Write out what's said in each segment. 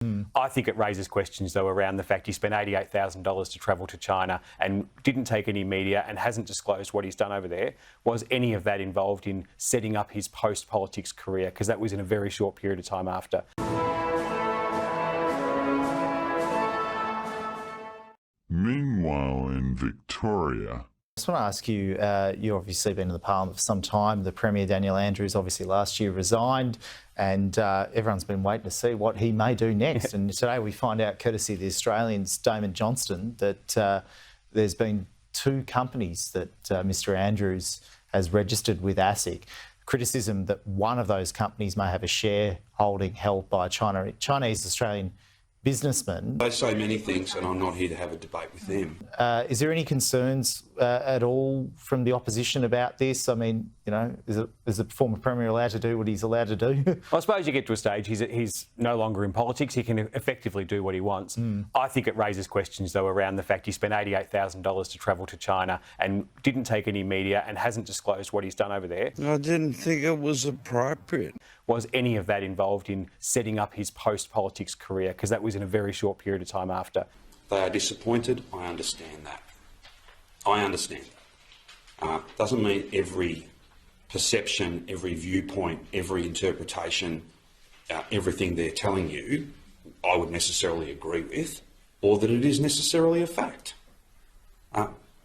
I think it raises questions, though, around the fact he spent $88,000 to travel to China and didn't take any media and hasn't disclosed what he's done over there. Was any of that involved in setting up his post-politics career? Because that was in a very short period of time after. Meanwhile, in Victoria, I just want to ask you, you've obviously been in the Parliament for some time. The Premier, Daniel Andrews, obviously last year resigned, and everyone's been waiting to see what he may do next. And today we find out, courtesy of the Australians, Damon Johnston, that there's been 2 companies that Mr Andrews has registered with ASIC. Criticism that one of those companies may have a shareholding held by a Chinese-Australian businessman. They say many things, and I'm not here to have a debate with them. Is there any concerns at all from the opposition about this? I mean, you know, is the former Premier allowed to do what he's allowed to do? I suppose you get to a stage, he's no longer in politics. He can effectively do what he wants. I think it raises questions, though, around the fact he spent $88,000 to travel to China and didn't take any media and hasn't disclosed what he's done over there. I didn't think it was appropriate. Was any of that involved in setting up his post-politics career? Because that was in a very short period of time after. They are disappointed. I understand that. I understand that. Doesn't mean every perception, every viewpoint, every interpretation, everything they're telling you, I would necessarily agree with, or that it is necessarily a fact.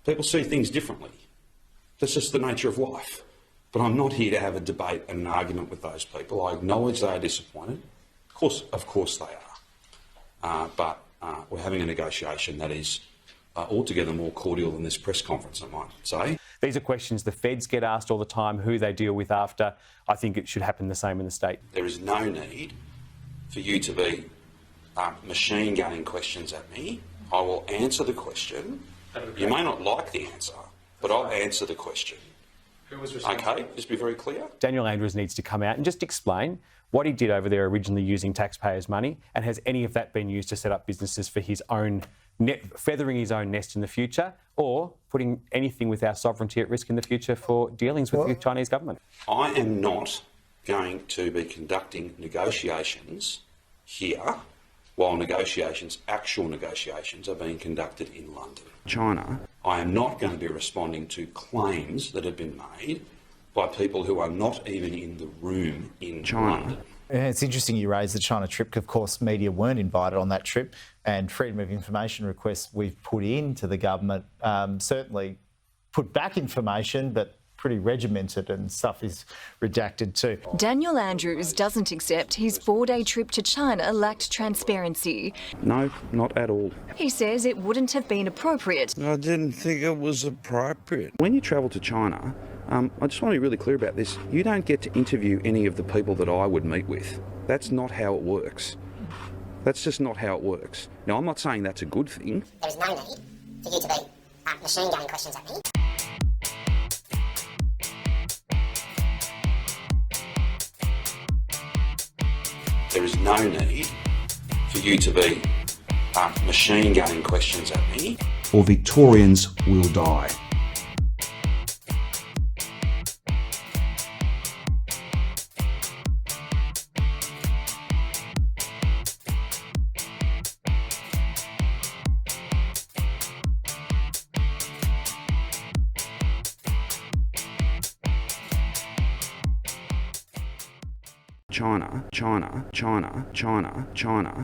People see things differently. That's just the nature of life. But I'm not here to have a debate and an argument with those people. I acknowledge they are disappointed. Of course they are. But we're having a negotiation that is altogether more cordial than this press conference, I might say. These are questions the feds get asked all the time, who they deal with after. I think it should happen the same in the state. There is no need for you to be machine gunning questions at me. I will answer the question. You may not like the answer, but I'll answer the question. Okay, just be very clear. Daniel Andrews needs to come out and just explain what he did over there originally using taxpayers' money, and has any of that been used to set up businesses for his own, feathering his own nest in the future, or putting anything with our sovereignty at risk in the future for dealings with the Chinese government? I am not going to be conducting negotiations here while actual negotiations are being conducted in London. China. I am not going to be responding to claims that have been made by people who are not even in the room in China. Yeah, it's interesting you raised the China trip. Of course, media weren't invited on that trip, and freedom of information requests we've put into the government certainly put back information, but pretty regimented, and stuff is redacted too. Daniel Andrews doesn't accept his 4-day trip to China lacked transparency. No, not at all. He says it wouldn't have been appropriate. I didn't think it was appropriate. When you travel to China, I just want to be really clear about this. You don't get to interview any of the people that I would meet with. That's not how it works. That's just not how it works. Now, I'm not saying that's a good thing. There is no need for you to be machine gunning questions at me. There is no need for you to be machine gunning questions at me, or Victorians will die. China, China, China, China, China.